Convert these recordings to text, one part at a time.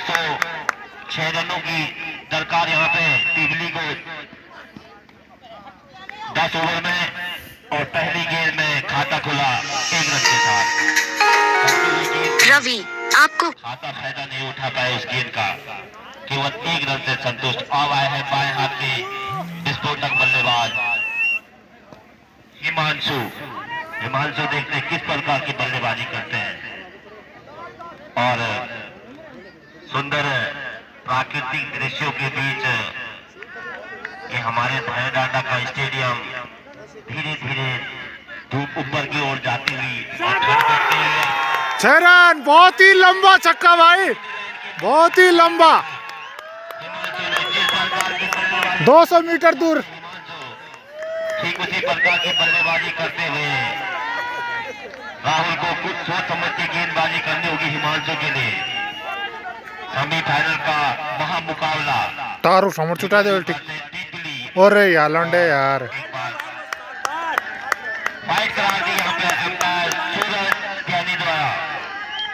106 रनों की दरकार यहाँ पे टिबली को 10 ओवर में, और पहली गेंद में खाता खुला 1 रन के साथ। रवि आपको खाता फायदा नहीं उठा पाए उस गेंद का, केवल 1 रन से संतुष्ट। अब आए हैं बाएं हाथ के विस्फोटक बल्लेबाज हिमांशु। हिमांशु देखते किस प्रकार की बल्लेबाजी करते हैं, और सुंदर प्राकृतिक दृश्यों के बीच ये हमारे भाई डांडा का स्टेडियम धीरे धीरे धूप ऊपर की ओर जाती हुई और ठंड करते हुए। 6 रन, बहुत ही लंबा छक्का भाई, बहुत ही लंबा, 200 मीटर दूर। ठीक उसी प्रकार की बल्लेबाजी करते हुए राहुल को कुछ सोच समझ के गेंदबाजी करनी होगी हिमांशु के लिए। सेमीफाइनल का महामुकाबला तारू समझ चुका दे उल्टी। अरे यार लौंडे यार, फाइट करा दी यहाँ पे अंपायर सूरज ज्ञानी द्वारा।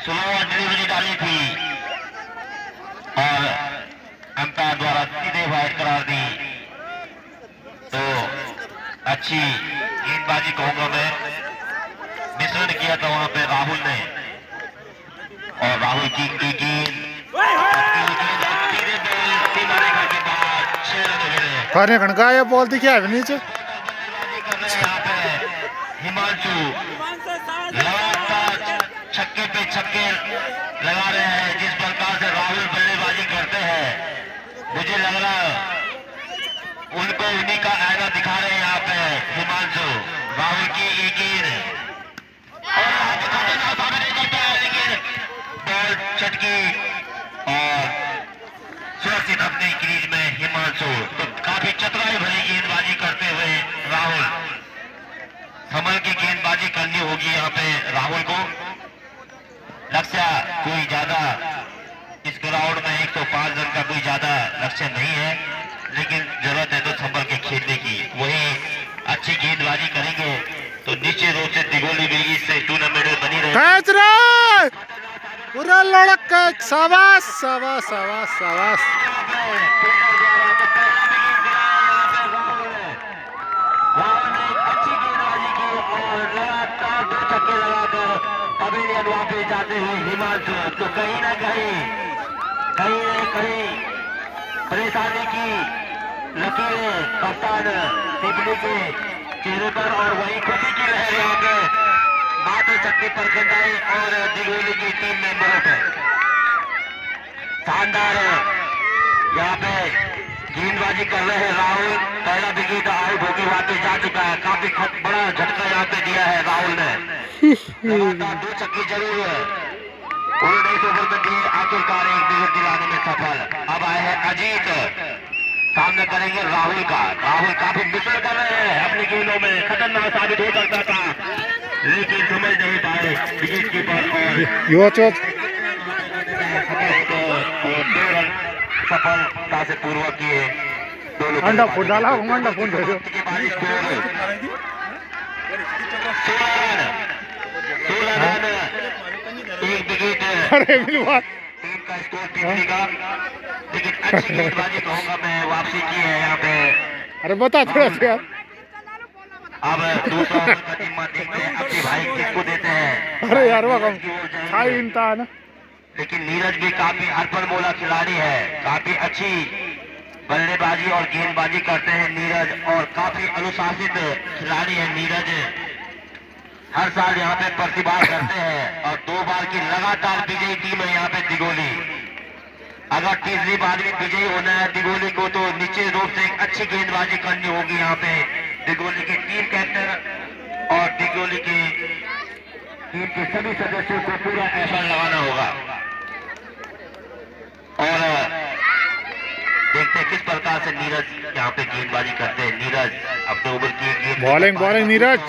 स्लो डिलीवरी डाली थी और अंपायर द्वारा सीधे फाइट करार दी। तो अच्छी गेंदबाजी कहूंगा मैं, मिश्रण किया था वहां पे राहुल ने, और राहुल की गेंद खाने खड़का ये बॉल दिखा है नीचे। हिमांशु लगातार छक्के पे छक्के लगा रहे हैं। जिस प्रकार से राहुल बल्लेबाजी करते हैं, मुझे लग रहा है उनको उन्हीं का आईना दिखा रहे हैं यहाँ पे हिमांशु। राहुल की एक गेंद बॉल छटकी और सुरक्षित अपने क्रीज में हिमांशु। तो काफी चतुराई भरी गेंदबाजी करते हुए राहुल, संभल की गेंदबाजी करनी होगी यहाँ पे राहुल को। लक्ष्य कोई ज्यादा इस ग्राउंड में 105 रन का कोई ज्यादा लक्ष्य नहीं है, लेकिन जरूरत है तो संभल के खेलने की। वही अच्छी गेंदबाजी करेंगे तो निश्चित रूप से दिगोली भी इससे टूर्नामेंट में बनी रहेगी। कैच रे, पूरा लड़क कैच, शाबाश शाबाश शाबाश शाबाश। अच्छी गेंदबाजी की और लगातार 2 छक्के लगाकर पवेलियन वापस जाते हुए हिमांशु। तो कहीं ना कहीं परेशानी की लकीरें कप्तान टिबली के चेहरे पर, और वही खुशी की लहर यहाँ पे माथे छक्के पर खंडाई और दिगोली की टीम में मौत है। शानदार यहाँ पे गेंदबाजी कर रहे हैं राहुल। पहला विकेट आउट होकर वापस जा चुका है। काफी बड़ा झटका यहाँ पे दिया है राहुल ने। लगातार 2 छक्के जरूर उन्होंने इस ओवर में दिए, आखिरकार एक विकेट दिलाने में सफल। अब आए हैं अजीत, सामने करेंगे राहुल का। राहुल काफी मिश्रण कर रहे हैं अपनी गेंदों में, खतरनाक साबित हो सकता था लेकिन समझ नहीं पाए विकेट कीपर, और यो चोट सफलता से पूर्वक किए दोनों। अंडा फूट डाला, अंडा फूट दे दो। 16 रन, 1 विकेट अरे मिलवा टीम का स्कोर टिबली का। लेकिन अच्छी गेंदबाजी कहूंगा मैं वापसी की है यहाँ पे। अरे बता थोड़ा सा यार। अब दूसरा ओवर का जिम्मा देखते हैं अपने भाई किसको देते हैं। अरे यार वो छाई इंता ना, लेकिन नीरज भी काफी अर्पण मोला खिलाड़ी है, काफी अच्छी बल्लेबाजी और गेंदबाजी करते हैं नीरज, और काफी अनुशासित खिलाड़ी है नीरज। हर साल यहाँ पे प्रतिभा करते हैं, और 2 बार की लगातार विजयी टीम है यहाँ पे दिगोली। अगर तीसरी बार भी विजयी होना है दिगोली को, तो निश्चित रूप से एक अच्छी गेंदबाजी करनी होगी यहाँ पे दिगोली के टीम कैप्टन और दिगोली के टीम के सभी सदस्यों को पूरा एफर्ट लगाना होगा। और देखते हैं किस प्रकार से नीरज यहाँ पे गेंदबाजी करते हैं। नीरज अपने ओवर की गेंद, बॉलिंग नीरज,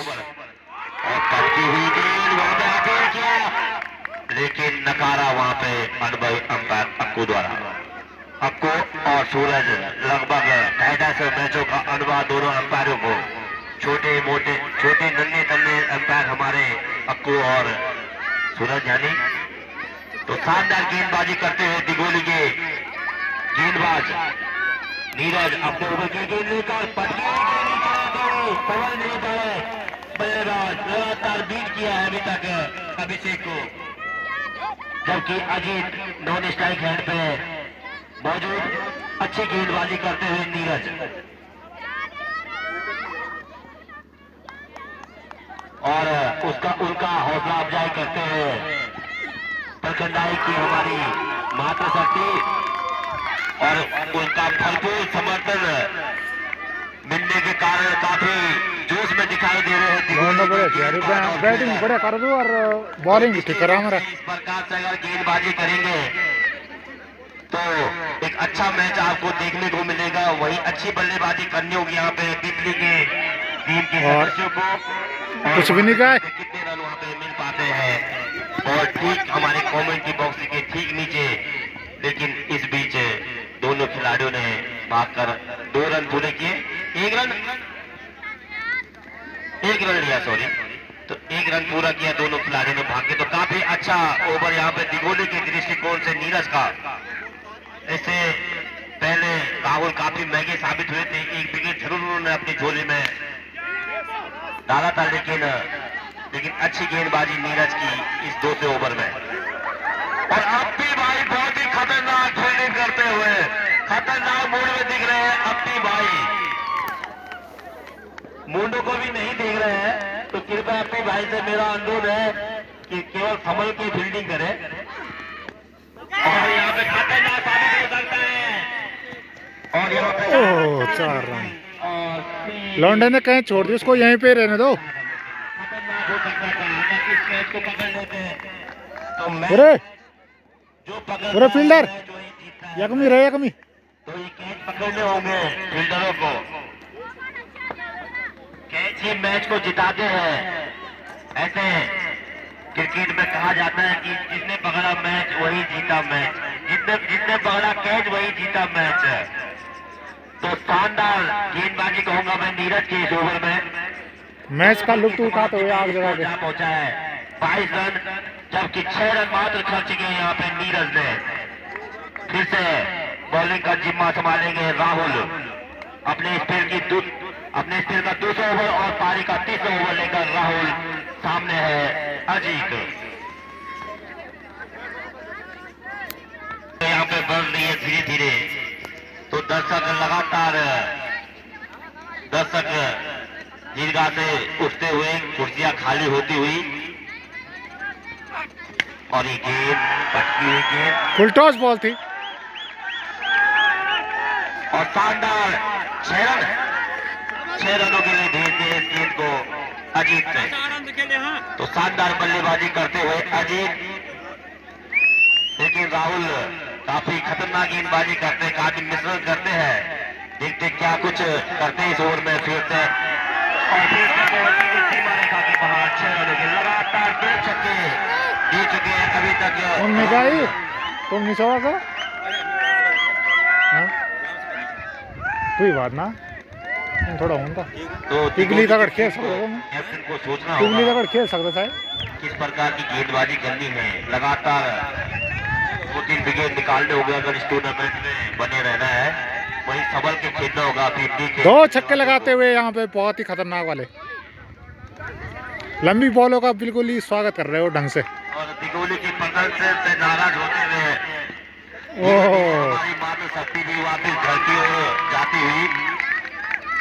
और कटती हुई गेंद वहां पे अपील किया, लेकिन नकारा वहां पे अनुभवी अंपायर अक्कू द्वारा। अक्कू और सूरज लगभग 250 मैचों का अनुभव दोनों अंपायरों को। छोटे नन्हे तन्ने अंपायर हमारे अक्कू और सूरज यानी तो शानदार गेंदबाजी करते हुए दिगोली के गेंदबाज नीरज अपने ऊपर की गेंद लेकर पटकी समझ नहीं पाए बल्लेबाज लगातार बीट किया है अभी तक अभिषेक को, जबकि अजीत नॉन स्ट्राइक हैंड पे मौजूद अच्छी गेंदबाजी करते हुए नीरज और उनका हौसला अफजाई करते हुए प्रखंडाई की हमारी मातृशक्ति और उनका भरपूर समर्थन मिलने के कारण काफी जोश में दिखाई दे रहे हैं। बैटिंग बढ़िया कर दो और बॉलिंग ठीक करा हमारा। इस प्रकार से अगर गेंदबाजी करेंगे तो एक अच्छा मैच आपको देखने को मिलेगा। वही अच्छी बल्लेबाजी करनी होगी यहाँ पे पिपली के टीम के सदस्यों को। कुछ भी नहीं कहा, कितने रन वहाँ पे मिल पाते हैं और ठीक हमारे कमेंट्री बॉक्स के ठीक नीचे, लेकिन इस बीच दोनों खिलाड़ियों ने भागकर 2 रन पूरे किए। एक रन लिया, सॉरी, तो 1 रन पूरा किया दोनों खिलाड़ियों ने भाग के। तो काफी अच्छा ओवर यहाँ पे दिगोली के दृष्टिकोण से नीरज का। इससे पहले राहुल काफी महंगे साबित हुए थे, 1 विकेट जरूर उन्होंने अपनी झोली में डाला था, लेकिन अच्छी गेंदबाजी नीरज की इस 2 ओवर में। और अपनी भाई बहुत ही खतरनाक फील्डिंग करते हुए खतरनाक मूड में दिख रहे हैं। अपनी भाई मुंडो को भी नहीं देख रहे हैं, तो कृपया अपने भाई से मेरा अनुरोध है कि केवल संभल की फील्डिंग करे। और यहाँ पे खतरनाक साबित हो सकता है। और यहाँ पे 4 रन लॉन्डे ने कहीं छोड़ दिया, उसको यहीं पे रहने दो। खतरनाक हो सकता था अगर इस कैच को पकड़ लेते हैं तो मैच जो पूरे फील्डर यकमी रहे यकमी, तो ये कैच पकड़ने होंगे फील्डरों को। कैच ही मैच को जिताते हैं। ऐसे क्रिकेट में कहा जाता है कि जिसने पकड़ा मैच वही जीता मैच, जिसने पकड़ा कैच वही जीता मैच। तो शानदार गेंदबाजी कहूंगा मैं नीरज के इस ओवर में। मैच का लुत्फ उठाते हुए आग जगह पे पहुंचा है 22 रन, जबकि 6 रन मात्र खर्च किए यहाँ पे नीरज ने। फिर से बॉलिंग का जिम्मा संभालेंगे राहुल। अपने स्पेल का दूसरा ओवर और पारी का तीसरा ओवर लेकर राहुल सामने है अजीत। यहाँ पे बढ़ रही है धीरे धीरे, तो दर्शक दीर्घा से उठते हुए कुर्सियां खाली होती हुई, और ये गेंद पटकी हुई गेंद फुल टॉस बॉल थी और शानदार 6 रनों के लिए भेज दिए इस गेंद को अजीत ने। तो शानदार बल्लेबाजी करते हुए अजीत, लेकिन राहुल काफी खतरनाक गेंदबाजी करते हैं, काफी मिश्रण करते हैं। देखते क्या कुछ करते हैं इस ओवर में। फिर से और फिर सीमा रेखा के बाहर 6 रनों के लगातार 2 छक्के दे चुके हैं अभी तक। तुम नहीं सवा का कोई बात ना, थोड़ा होता तो पिघली तक खेल सकते कैप्टन को सोचना पिघली होगा तक खेल सकते साहब किस प्रकार की गेंदबाजी करनी है। लगातार 2-3 विकेट निकालने होंगे अगर इस टूर्नामेंट में बने रहना है। वही संभल के खेलना होगा। 2 छक्के लगाते हुए यहाँ पे बहुत ही खतरनाक वाले लंबी बॉलों का बिल्कुल ही स्वागत कर रहे हो ढंग से। और दिगोली की प्रदर्शन से नाराज होते हुए हमारी मातृशक्ति भी वापिस घर की ओर जाती हुई।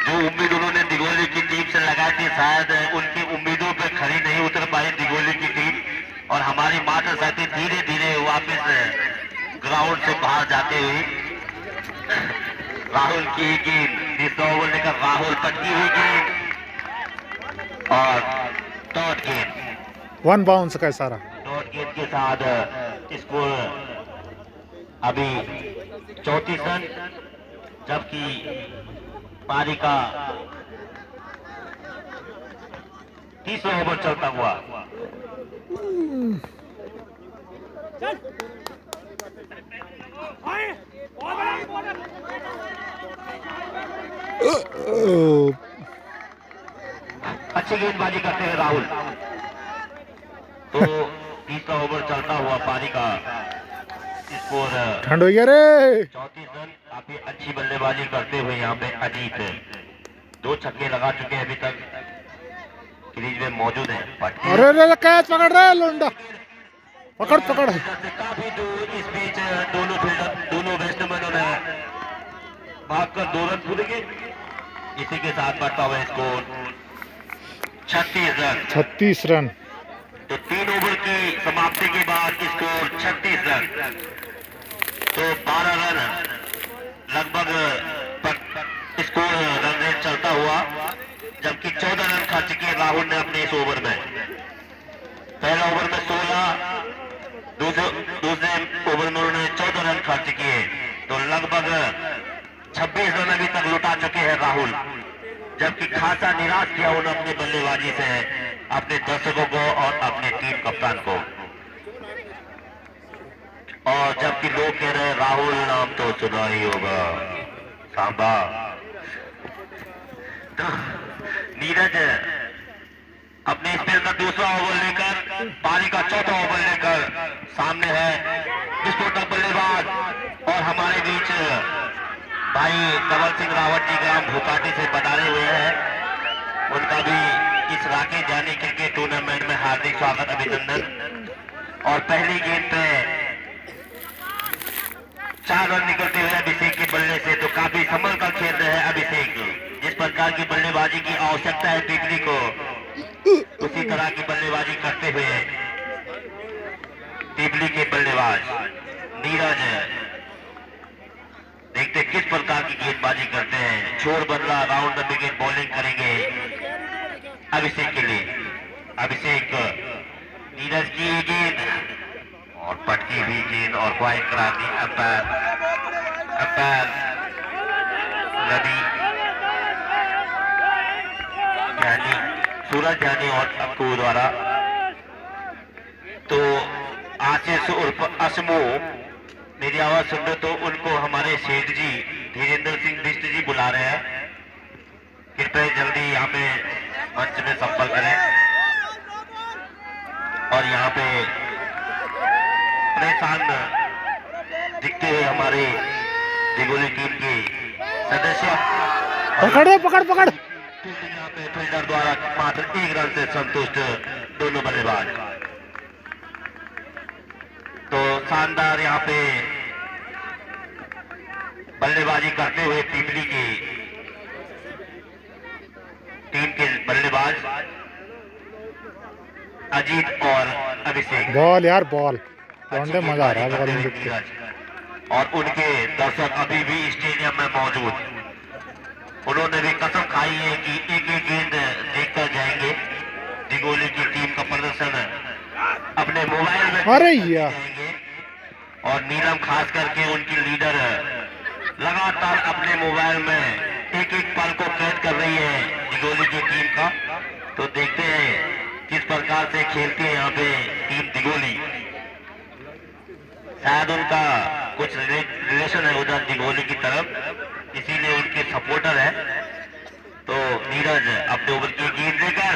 जो उम्मीद उन्होंने दिगोली की टीम से लगाई थी, शायद उनकी उम्मीदों पे खरी नहीं उतर पाई दिगोली की टीम, और हमारी मातृशक्ति धीरे धीरे वापिस ग्राउंड से बाहर जाते हुए राहुल की गेंद 3 ओवर लेकर राहुल पटकी हुई गेंद और डॉट गेंद 1 बाउंस का सारा डॉट गेंद के साथ स्कोर अभी 34 रन, जबकि पारी का 30वां ओवर चलता हुआ। अच्छी गेंदबाजी करते हैं राहुल। तो 30वां ओवर चलता हुआ पारी का स्कोर ठंड हो गया रे। 34 रन। काफी अच्छी बल्लेबाजी करते हुए यहाँ पे अजीत 2 छक्के लगा चुके हैं, अभी तक क्रीज में मौजूद है। अरे रे कैच पकड़ रहा है लोंडा, पकड़ पकड़। काफी दूर इस बीच दोनों फील्डर, दोनों बैट्समैनों ने भागकर 2 रन पूरे किए। इसी के साथ बढ़ता हुआ स्कोर 36 रन। 36 रन। तो 3 ओवर की समाप्ति के बाद स्कोर 36 रन। तो 12 रन लगभग स्कोर रन रेट चलता हुआ, जबकि 14 रन खर्च किए राहुल ने अपने इस ओवर में। पहला ओवर में 16, दूसरे ओवर में उन्होंने 14 रन खर्च किए। तो लगभग 26 रन अभी तक लुटा चुके हैं राहुल, जबकि खासा निराश किया उन्होंने अपनी बल्लेबाजी से अपने दर्शकों को और अपने टीम कप्तान को। और जबकि लोग कह रहे हैं राहुल नाम तो सुना ही होगा, सांबा। तो नीरज अपने स्पेल का दूसरा ओवर लेकर, पारी का चौथा ओवर लेकर सामने है विस्फोटक बल्लेबाज। और हमारे बीच भाई कमल सिंह रावत जी ग्राम भूपाटी से पधारे हुए हैं। उनका भी इस राकेश जानी क्रिकेट टूर्नामेंट में हार्दिक स्वागत, अभिनंदन। और पहली गेंद पे 4 रन निकलते हुए अभिषेक के बल्ले से, तो काफी संभल कर खेल रहे हैं अभिषेक। जिस प्रकार की बल्लेबाजी की आवश्यकता है पीपली को, उसी तरह की बल्लेबाजी करते हुए पीपली के बल्लेबाज नीरज देखते किस प्रकार की गेंदबाजी करते हैं। छोर बदला, राउंड द विकेट बॉलिंग करेंगे अभिषेक के लिए। अभिषेक, नीरज की गेंद और पटकी हुई गेंद और वाइड करा दी अंपायर रवि जानी, सूरज जानी और अक्कू द्वारा। तो आशीष उर्फ असमो, मेरी आवाज सुन रहे तो उनको हमारे सेठ जी धीरेन्द्र सिंह बिष्ट जी बुला रहे हैं। कृपया जल्दी यहाँ पे मंच में संपर्क करें। और यहाँ पे परेशान दिखते हुए हमारे दिगोली टीम के सदस्य, पकड़ पकड़ पकड़। यहाँ पे फील्डर द्वारा मात्र 1 रन से संतुष्ट दोनों बल्लेबाज। तो शानदार यहाँ पे बल्लेबाजी करते हुए पीपली की टीम के बल्लेबाज अजीत और अभिषेक। बॉल यार बॉल, मजा आ रहा है बॉलिंग देख के। और उनके दर्शक अभी भी स्टेडियम में मौजूद, उन्होंने भी कसम खाई है कि एक एक गेंद देखकर जाएंगे। दिगोली की टीम का प्रदर्शन अपने मोबाइल में जाएंगे। और नीलम खास करके उनकी लीडर लगातार अपने मोबाइल में एक एक पल को कैद कर रही है दिगोली की टीम का। तो देखते हैं किस प्रकार से खेलती है यहाँ पे टीम दिगोली। शायद उनका कुछ रिलेशन है उधर दिगोली की तरफ, इसीलिए उनके सपोर्टर है। तो नीरज अपने ओवर की गेंद लेकर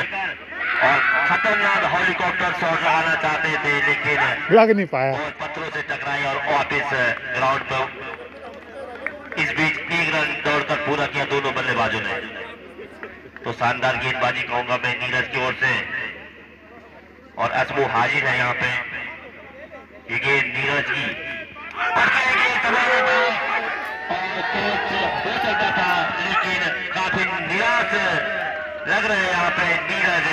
और खतरनाक हेलीकॉप्टर शॉट लगाना चाहते थे, लेकिन लग नहीं पाया और पत्थरों से टकराई और वापिस ग्राउंड पर। इस बीच 1 रन दौड़कर पूरा किया दोनों बल्लेबाजों ने। तो शानदार गेंदबाजी कहूंगा मैं नीरज की ओर से। और असमो हाजिर है यहाँ पे। ये गेंद नीरज की हो सकता था, लेकिन काफी निराश लग रहे हैं यहाँ पे नीरज।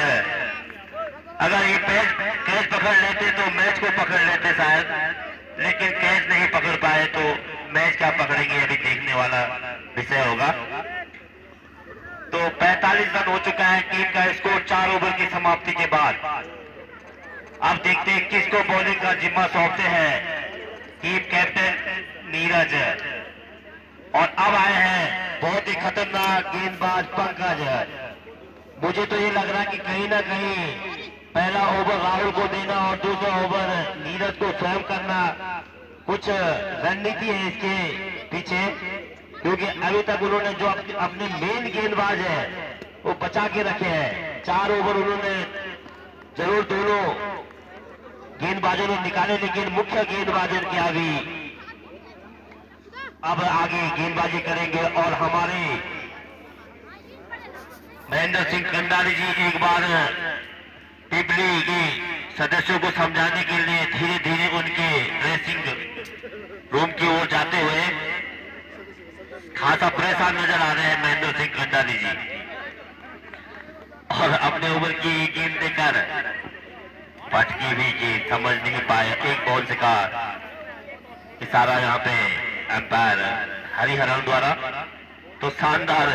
अगर ये कैच पकड़ लेते तो मैच को पकड़ लेते शायद, लेकिन कैच नहीं पकड़ पाए तो मैच क्या पकड़ेंगे, अभी देखने वाला विषय होगा। तो 45 रन हो चुका है टीम का स्कोर 4 ओवर की समाप्ति के बाद। अब देखते हैं किसको बॉलिंग का जिम्मा सौंपते हैं टीम कैप्टन नीरज। और अब आए हैं बहुत ही खतरनाक गेंदबाज पंकज। मुझे तो ये लग रहा है कि कहीं ना कहीं पहला ओवर राहुल को देना और दूसरा ओवर नीरज को स्वयं करना, कुछ रणनीति है इसके पीछे। क्योंकि अभी तक उन्होंने जो अपने मेन गेंदबाज है वो बचा के रखे हैं। 4 ओवर उन्होंने जरूर दोनों गेंदबाजों ने निकाले, लेकिन मुख्य गेंदबाजों की अभी अब आगे गेंदबाजी करेंगे और हमारे महेंद्र सिंह कंडारी जी एक बार पिपली के सदस्यों को समझाने के लिए धीरे धीरे उनके ड्रेसिंग रूम की ओर जाते हुए खासा परेशान नजर आ रहे हैं महेंद्र सिंह कंडारी जी, और अपने ओवर की गेंद देकर पटकी भी गेंद समझ नहीं पाए। एक बॉल से का इशारा यहाँ पे अंपायर हरिहरन द्वारा। तो शानदार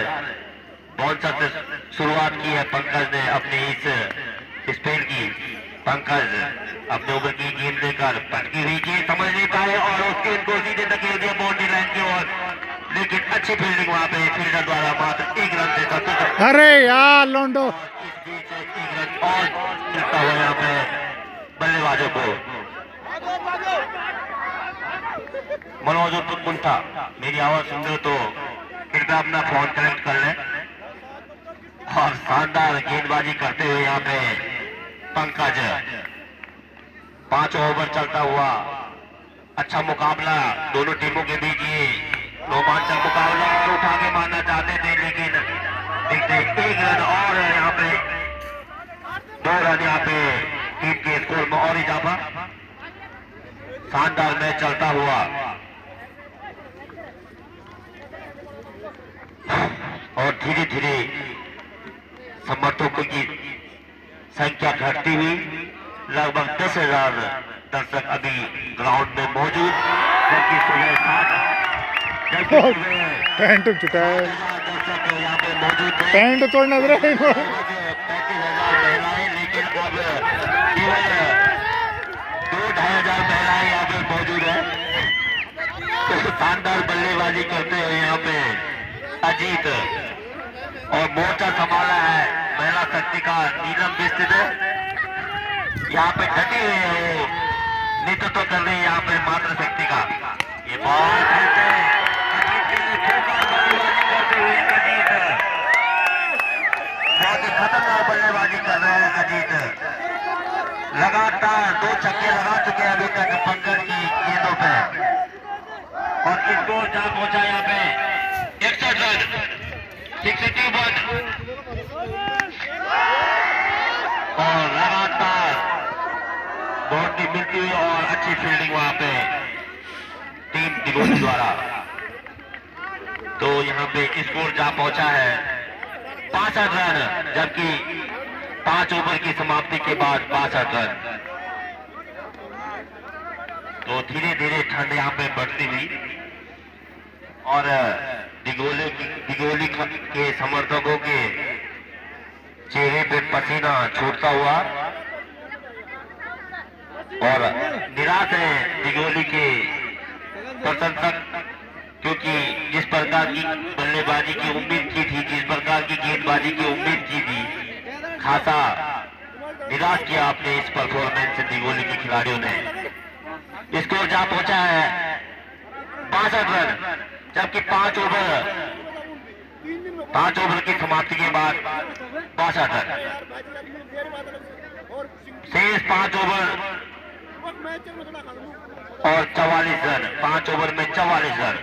बॉल से शुरुआत की है पंकज ने अपने इस स्पेल की। पंकज अपने ओवर की गेंद देकर पटकी हुई गेंद समझ नहीं पाए और उसके इनको सीधे धकेल दिया बाउंड्री लाइन की ओर, लेकिन अच्छी फील्डिंग वहां पे फील्डर द्वारा मात्र एक रन से संतुष्ट। अरे यार लोंडो, इस बीच एक रन और मिलता हुआ यहाँ पे बल्लेबाजों को। मनोज मुंठा, मेरी आवाज सुन रहे हो तो कृपया अपना फोन कनेक्ट कर लें। और शानदार गेंदबाजी करते हुए यहाँ पे पंकज, 5 ओवर चलता हुआ अच्छा मुकाबला दोनों टीमों के बीच। ये रोमांचक मुकाबला और उठा के मारना चाहते थे, लेकिन देखते एक रन और यहाँ पे 2 रन यहाँ पे टीम के स्कोर में और इजाफा। शानदार मैच चलता हुआ और धीरे धीरे समर्थकों की संख्या घटती हुई। लगभग 10,000 दर्शक अभी ग्राउंड में मौजूद, जबकि पैंट चुका है, दर्शक यहाँ पे मौजूद है। पैंट तोड़ना 35,000 महिलाएं, लेकिन अब केवल 2-2,500 महिलाएं यहाँ पे मौजूद है। तो शानदार बल्लेबाजी करते हुए यहाँ पे अजीत और मोर्चा संभाला है महिला शक्ति का नीलम बिस्तित यहाँ पे डटी हुई है, नेतृत्व कर रही है यहाँ पे मातृ शक्ति का। ये बॉल खेलते अजीत के लिए बल्लेबाजी करते हुए अजीत बहुत ही खतरनाक बल्लेबाजी कर रहे हैं अजीत। लगातार 2 छक्के लगा चुके हैं अभी तक पंकज की गेंदों पे, और इसको जा पहुंचा यहाँ पे 61 रन, 61 और लगातार बाउंड्री मिलती हुई और अच्छी फील्डिंग वहां पे टीम दिगोली द्वारा। तो यहाँ पे स्कोर जा पहुंचा है 65 रन, जबकि 5 ओवर की समाप्ति के बाद 62 रन। तो धीरे धीरे ठंड यहाँ पे बढ़ती हुई और दिगोली के समर्थकों के चेहरे पे पसीना छूटता हुआ, और निराश है दिगोली के प्रशंसक, क्योंकि जिस प्रकार की बल्लेबाजी की उम्मीद की थी, जिस प्रकार की गेंदबाजी की उम्मीद की थी, खासा निराश किया अपने इस परफॉर्मेंस से दिगोली के खिलाड़ियों ने। स्कोर जा पहुंचा है 62 रन, जबकि 5 ओवर की समाप्ति के बाद 62 रन। शेष 5 ओवर और 44 रन, 5 ओवर में 44 रन,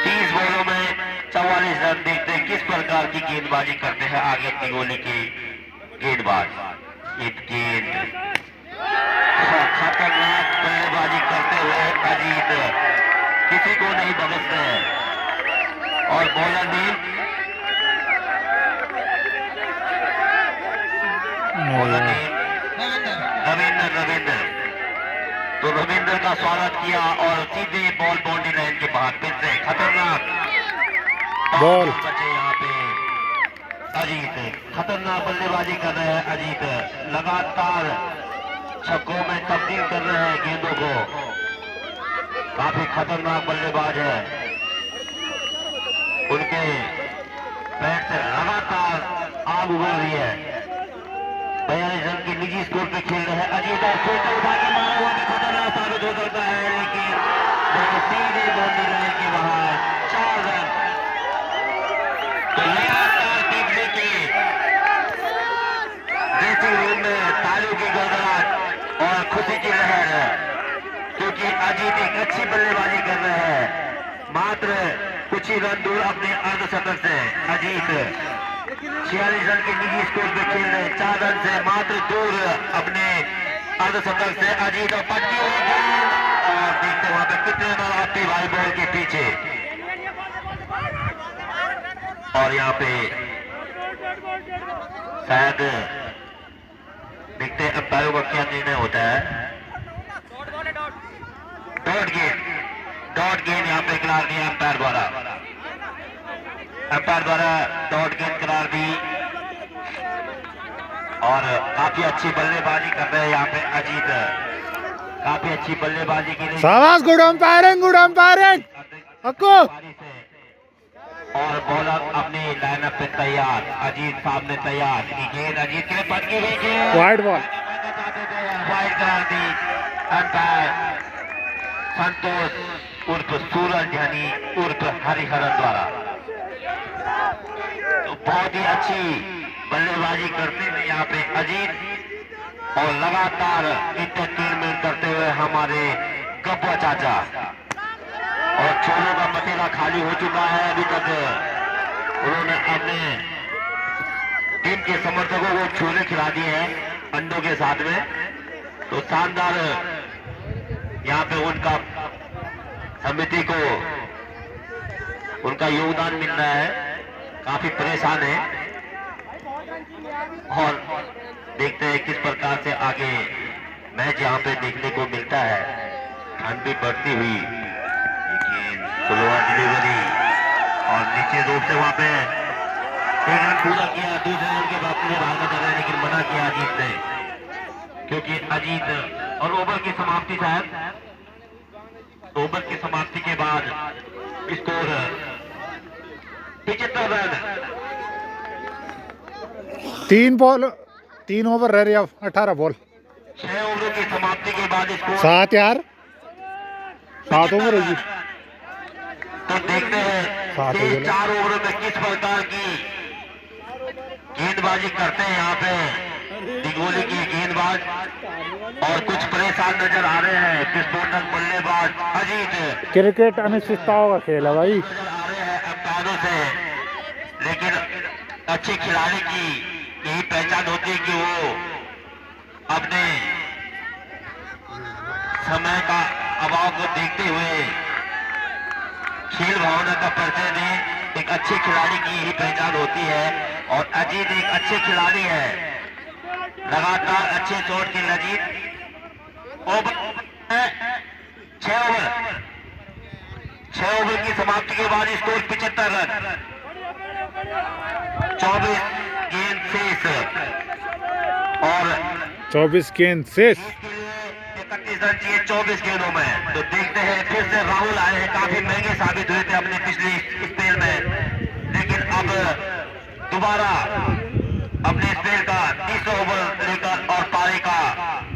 30 बॉलों में 44 रन। देखते हैं किस प्रकार की गेंदबाजी करते हैं आगे दिगोली के गेंदबाज। एक गेंद खतरनाक बल्लेबाजी करते हुए अजीत किसी को नहीं बख्शते हैं, और बॉलर भी रविंद्र तो रविंद्र का स्वागत किया और सीधे बॉल बाउंड्री लाइन के बाहर। फिर से खतरनाक बॉल बचे यहाँ पे अजीत, खतरनाक बल्लेबाजी कर रहे हैं अजीत, लगातार छक्कों में तब्दील कर रहे हैं गेंदों को। काफी खतरनाक बल्लेबाज है, उनके बैट से लगातार आग उगल रही है। 42 रन के निजी स्कोर पे खेल रहे हैं अजीत, और फिर उठा के मारा हुआ भी खतरनाक साबित हो सकता है, लेकिन सीधे बाउंड्री लाइन के बाहर 4 रन। तो लगातार टीम के ड्रेसिंग रूम में तालियों की गड़गड़ाहट और खुशी की लहर है, क्योंकि अजीत एक अच्छी बल्लेबाजी कर रहे हैं। मात्र कुछ ही रन दूर अपने अर्धशतक से अजीत 46 रन के निजी स्कोर पे खेल रहे 4 रन से मात्र दूर अपने अर्धशतक से अजीत और पटकी हुई गेंद और देखते वहां पे कितने रन आते भाई बॉल के पीछे। और यहाँ पे शायद देखते अंपायरों का क्या निर्णय होता है। डॉट गेंद यहाँ पे करार दिया अंपायर द्वारा डॉट गेंद करार दी और काफी अच्छी बल्लेबाजी कर रहे हैं यहाँ पे अजीत, काफी अच्छी बल्लेबाजी की रही। शाबाश, गुड अंपायरिंग अक्को। और बॉलर अपने लाइनअप पे तैयार, अजीत सामने तैयार। गेंद अजीत के लिए पटकी हुई गेंद, वाइड बॉल, वाइड करार दी अंपायर संतोष उर्फ सूरज ध्यानी उर्फ हरिहरन द्वारा। तो बहुत ही अच्छी बल्लेबाजी करते हुए यहाँ पे अजीत और लगातार इंटरटेनमेंट करते हुए हमारे गब्बा चाचा। और छोरों का पतीला खाली हो चुका है। अभी तक उन्होंने अपने टीम के समर्थकों को छोले खिला दिए हैं अंडों के साथ में। तो शानदार यहाँ पे उनका समिति को उनका योगदान मिल रहा है, काफी परेशान है। और देखते हैं किस प्रकार से आगे मैच यहाँ पे देखने को मिलता है। ठंड भी बढ़ती हुई, लेकिन स्लोअर डिलीवरी और निश्चित रूप से वहां पे एक रन पूरा किया। दूसरे रन के बाद पूरे भागना कर रहे हैं, लेकिन मना किया अजीत ने, क्योंकि अजीत और ओवर की समाप्ति शायद ओवर की समाप्ति के बाद स्कोर 75 रन। 3 ओवर रह रही है, 18 बॉल। 6 ओवरों की समाप्ति के बाद स्कोर 7 यार, 7 ओवर होगी। तो देखते हैं कि 4 ओवरों में किस प्रकार की गेंदबाजी करते हैं यहाँ पे दिगोली की गेंदबाज। और कुछ परेशान नजर आ रहे हैं किस्मोटक बल्लेबाज अजीत। क्रिकेट अनिश्चितताओं का खेल है भाई, नजर आ रहे हैं अंपायरों से, लेकिन अच्छे खिलाड़ी की यही पहचान होती है कि वो अपने समय का अभाव को देखते हुए खेल भावना का परिचय दें। एक अच्छे खिलाड़ी की यही पहचान होती है और अजीत एक अच्छे खिलाड़ी है। लगातार अच्छे शॉट की अजीत। ओवर 6 ओवर की समाप्ति के बाद स्कोर 75 रन, 24 गेंद शेष और 24 गेंद शेष। 31 रन चाहिए 24 गेंदों में। तो देखते हैं फिर से राहुल आए हैं, काफी महंगे साबित हुए थे अपने पिछले स्पेल में, लेकिन अब दोबारा अपने स्पेल का 30 ओवर लेकर और पारी का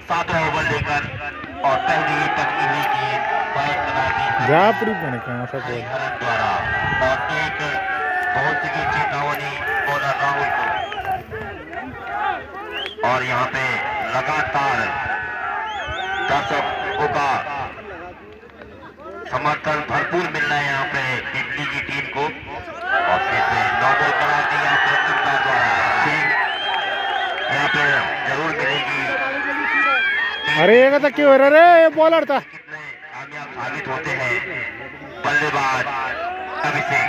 7वां ओवर लेकर और पहली ही पटकी हुई गेंद वाइड करार दी हरिहरन द्वारा। और एक बहुत सी चेतावनी बॉलर राहुल को। और यहाँ पे लगातार दर्शकों का समर्थन भरपूर मिल रहा है यहाँ पे दिल्ली की टीम को। और फिर से 9 बॉल करार दी यहाँ पे अंपायर द्वारा। यहाँ पे जरूर मिलेगी। अरे ये तो क्यों हो रहा है, बॉलर था। कितने कामयाब साबित होते हैं बल्लेबाज अभिषेक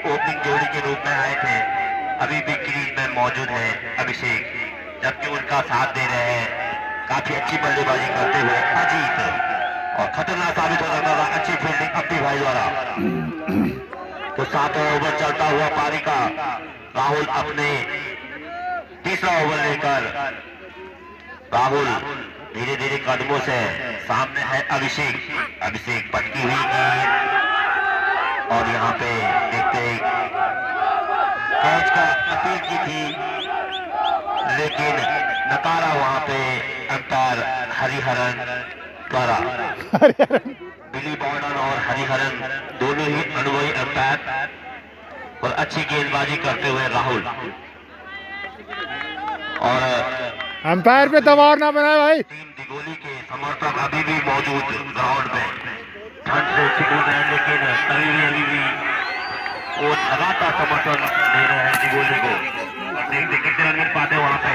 ओपनिंग जोड़ी के रूप में आए थे, अभी भी क्रीज में मौजूद है अभिषेक, जबकि उनका साथ दे रहे हैं काफी अच्छी बल्लेबाजी करते हुए अजीत। और खतरनाक साबित हो रहा था अच्छी फील्डिंग अपनी भाई द्वारा। तो 7वां ओवर चलता हुआ पारी का राहुल अपने 30वां ओवर लेकर राहुल धीरे धीरे कदमों से सामने है अभिषेक पटकी हुई गेंद। और यहाँ पे देखते हैं कैच का अपील की थी, लेकिन नकारा वहां पे अंपायर हरिहरन द्वारा। बिली बॉर्डन और हरिहरन दोनों ही अनुभवी अंपायर और अच्छी गेंदबाजी करते हुए राहुल। और अंपायर पे दबाव ना बनाए भाई। टीम दिगोली के समर्थक अभी भी मौजूद ग्राउंड में ठंड से सुकून है, लेकिन अभी भी वो लगातार समर्थन दे रहे हैं निगोली को। देखते कितने रन मिल पाते वहां पे।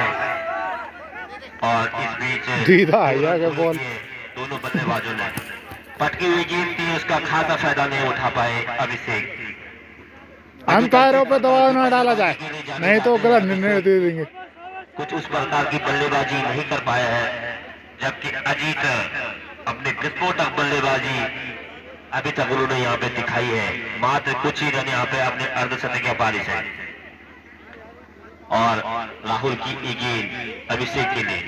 और इस बीच सीधा आया क्या बॉल? दोनों बल्लेबाजों ने पटकी हुई गेंद थी, उसका खासा फायदा नहीं उठा पाए अभिषेक। अंपायरों पे दबाव न डाला जाए, नहीं तो गलत निर्णय दे देंगे। कुछ उस प्रकार की बल्लेबाजी नहीं कर पाया है, जबकि अजीत अपने विस्फोटक बल्लेबाजी अभी तक उन्होंने यहाँ पे दिखाई है। मात्र कुछ ही रन यहाँ पे अपने अर्धशतक के पारी से। और राहुल की ये गेंद अभिषेक के लिए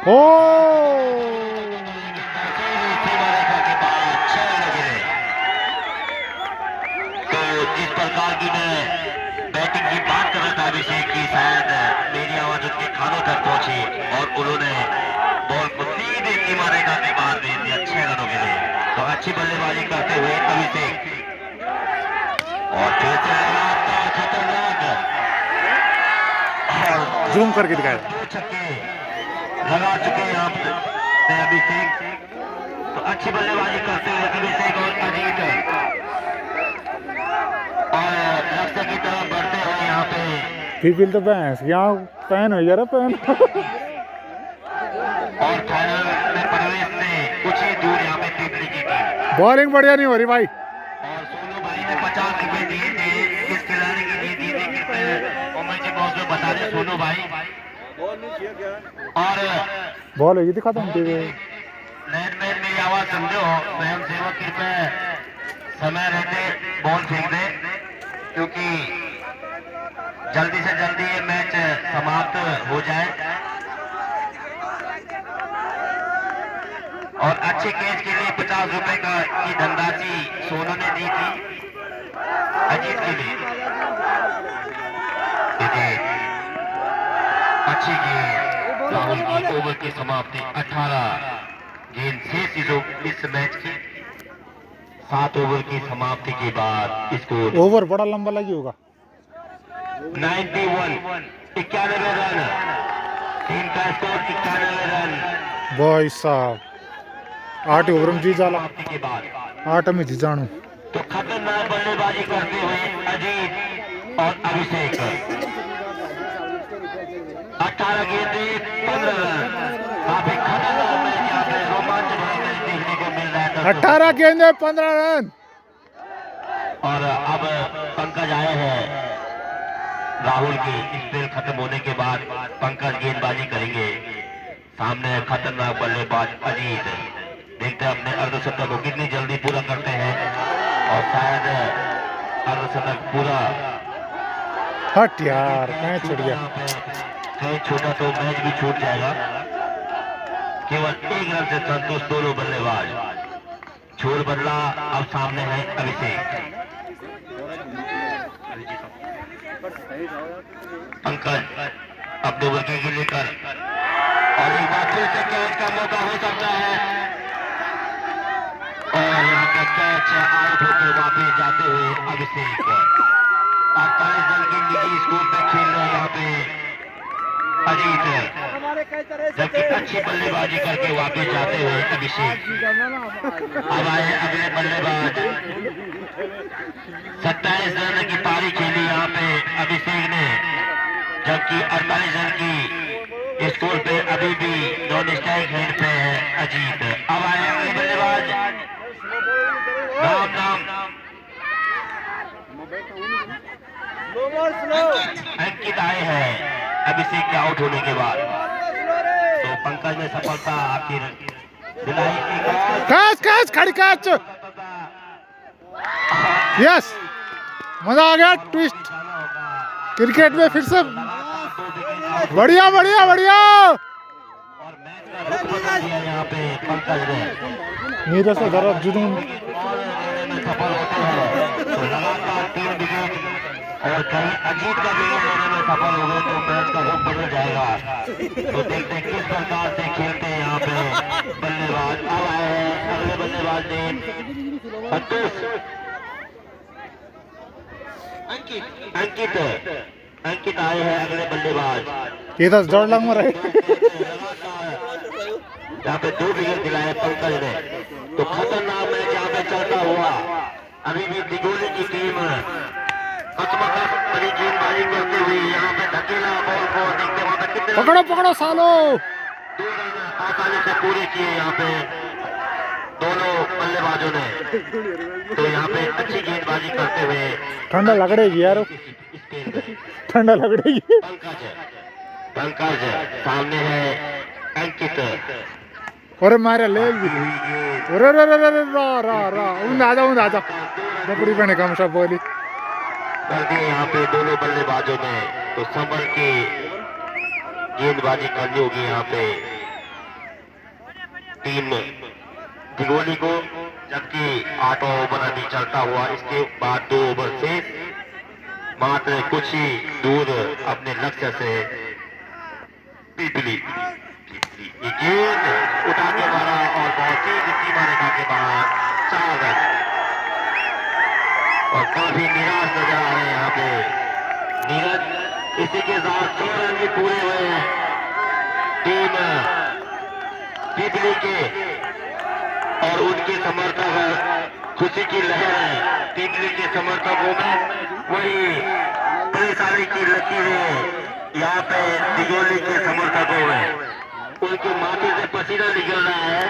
ओ तो जिस प्रकार की मैं बैटिंग की बात कर रहा था अभिषेक की, शायद मेरी आवाज उनके कानों तक पहुंची और उन्होंने बॉल को सीधे सीमा रेखा के बाहर भेज दिया 6 रनों के लिए। तो अच्छी बल्लेबाजी करते हुए अभिषेक, और फिर से लगातार खतरनाक और जूम करके दिखाया। 2 छक्के लगा चुके हैं यहाँ पे अभिषेक। तो अच्छी बल्लेबाजी करते हुए अभिषेक और अजीत और लक्ष्य की तरफ बढ़ते हुए यहाँ पे पीपल तो भैंस यहाँ पैन हो यार पैन। और फाइनल में प्रवेश से कुछ ही दूर यहाँ पे पीपली की टीम। बॉलिंग बढ़िया नहीं हो रही भाई। और सोनू भाई ने 50 रुपए दिए थे इस खिलाड़ी की दी थी, और मुझे बॉस में बता दें सोनू भाई। और बॉल होगी दिखा दो टीवी। लाइन में मेरी आवाज समझो, स्वयं सेवक कृपया समय रहते बॉल फेंक दे, क्योंकि जल्दी से जल्दी ये मैच समाप्त हो जाए। और अच्छे कैच के लिए 50 रुपए की धनराशि सोनू ने दी थी अजीत के लिए। अच्छी गेंद राहुल की, ओवर की समाप्ति 18 गेंद शेष इस मैच की। 7 ओवर की समाप्ति के बाद स्कोर ओवर बड़ा लंबा लगी होगा। 91 91 रन, टीम का स्कोर 91 रन। भाई साहब 8 ओवर में जी जाला, के बाद 8 में जी जानू। तो खतरनाक बल्लेबाजी करते हुए अजीत और अभिषेक 18 गेंदें 15 रन। काफी खतरनाक मैच यहाँ पे रोमांच भरा मैच देखने को मिल रहा है। 18 गेंदे 15 रन। और अब पंकज आए हैं राहुल की स्पेल खत्म होने के बाद। पंकज गेंदबाजी करेंगे, सामने खतरनाक बल्लेबाज अजीत। देखते हैं अपने अर्धशतक को कितनी जल्दी पूरा करते हैं, और शायद अर्धशतक पूरा। हट यार मैच छूट गया। कहीं छोटा तो मैच भी छूट जाएगा। केवल 1 रन से संतुष्ट दोनों बल्लेबाज। छोर बदला, अब सामने है अभिषेक। पंकज अपने वर्किंग को लेकर, और एक बार फिर से कैच का मौका हो सकता है, और यहाँ पे कैच आउट होकर वापस जाते हुए अभिषेक। 48 रन की निजी स्कोर पे खेल रहे हैं यहाँ पे अजीत, जबकि अच्छी बल्लेबाजी करके वापस जाते हुए अभिषेक। अब आए अगले बल्लेबाज। 27 रन की पारी खेली यहाँ पे अभिषेक ने, जबकि 48 रन की स्कोर पे अभी भी नॉन स्ट्राइक हैंड पे है अजीत। अब आए अगले बल्लेबाज। नाम अंकित आए हैं अभिषेक के आउट होने के बाद। तो पंकज ने सफलता आखिर दिलाई। कैच कैच खड़ी कैच। यस मजा आ गया। ट्विस्ट क्रिकेट में फिर से बढ़िया बढ़िया बढ़िया। और मैच का रुख बदल दिया यहाँ पे पंकज ने। नीरज से जरा जुनून सफल होते हैं तो लगातार 3 विकेट, और कहीं अजीत का विकेट लेने में सफल हो गए तो मैच का रुख बदल जाएगा। तो देखते हैं किस प्रकार से खेलते हैं यहाँ पे बल्लेबाज। अब आए हैं अगले बल्लेबाज ने अंकित आए हैं अगले बल्लेबाज। ये तो जोड़ लंग में रहे। यहाँ पे 2 विकेट दिलाए पंकज ने। तो खतरनाक मैच पे चलता हुआ अभी भी दिगोली की टीम बड़ी गेंदबाजी करते हुए यहाँ पे धकेला बॉल को देखते वहां पे कितने पकड़ो पकड़ो सालो। 2 रन आसानी से पूरे किए यहाँ पे दोनों बल्लेबाजों ने। तो यहाँ पे अच्छी गेंदबाजी करते हुए ठंडा लग रही यार, स्पेन में ठंडा लग रही है। पंकज सामने है अंकित। अरे मारे ले भी। अरे रे रे रे रा रा रा उन आजा डबड़ी बने कम सब बोली कर दिए यहाँ पे दोनों बल्लेबाजों ने। तो संभल के गेंदबाजी करनी होगी यहाँ पे टीम दिगोली को, जबकि 8 ओवर अभी चलता हुआ। इसके बाद 2 ओवर से मात्र कुछ ही दूर अपने लक्ष्य से पीपली ये गेंद उठा के मारा और बहुत ही सीमा रेखा के बाहर 4 रन। और काफी निराश नजर आ रहे हैं यहाँ पे नीरज। इसी के साथ 6 रन भी पूरे हुए हैं टीम पीपली के और उनके समर्थक खुशी की लहर है। पीपली के समर्थकों में वही परेशानी की लकीरें यहाँ पे दिगोली के समर्थकों में। उनके माथे से पसीना निकल रहा है।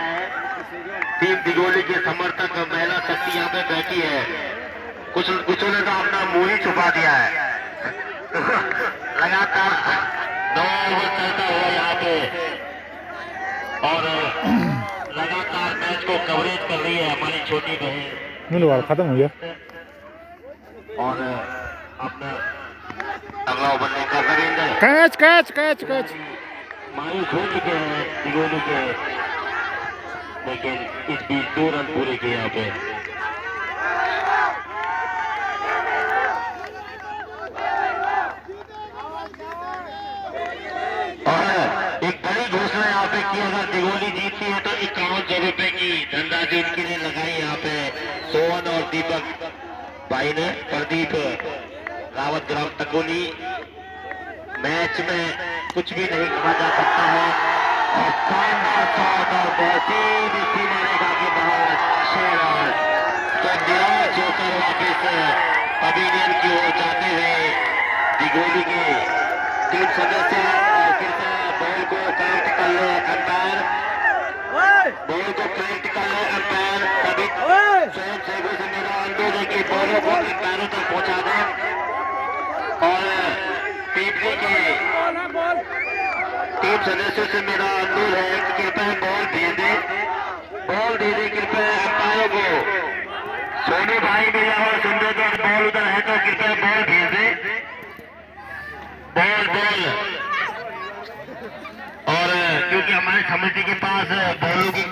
टीम दिगोली के समर्थक महिला शक्ति यहाँ पे बैठी है। कुछ ने तो अपना मुंह ही छुपा दिया है। लगातार 9 ओवर चलता हुआ यहाँ पे और लगातार मैच को कवरेज कर रही है हमारी छोटी बहन। मिलो वाला खत्म हो गया और अपना अगला ओवर लेकर Ravindra catch catch catch catch. मायूस हो चुके हैं दिगोली के, लेकिन इस बीच 2 रन पूरे किए यहाँ पे। और एक बड़ी घोषणा यहाँ पे की, अगर दिगोली जीतती है तो 51 रुपए की धनराशि इनके लिए लगाई यहाँ पे सोहन और दीपक भाई ने। प्रदीप रावत ग्राम तकोली। मैच में कुछ भी नहीं कहा जा सकता है और शानदार शॉट और बहुत ही सीमा रेखा के बाहर 6 रन। तो निराश होकर वापिस पवेलियन की ओर जाते हुए दिगोली के टीम सदस्य और फिर से बॉल को कनेक्ट कर ले अंपायर, बॉल को कनेक्ट कर ले अंपायर। सभी स्वयं सेवकों से मेरा अनुरोध है कि बॉलों को अंपायरों तक पहुंचा दें और पीपली के टीम सदस्यों से मेरा अनुरोध है कि कृपया बॉल दे दे कृपया अंपायरों को। सोनू भाई भैया और सुंदर बॉल उधर है तो कृपया बॉल भेज दे। बॉल और क्योंकि हमारी समिति के पास बॉलों की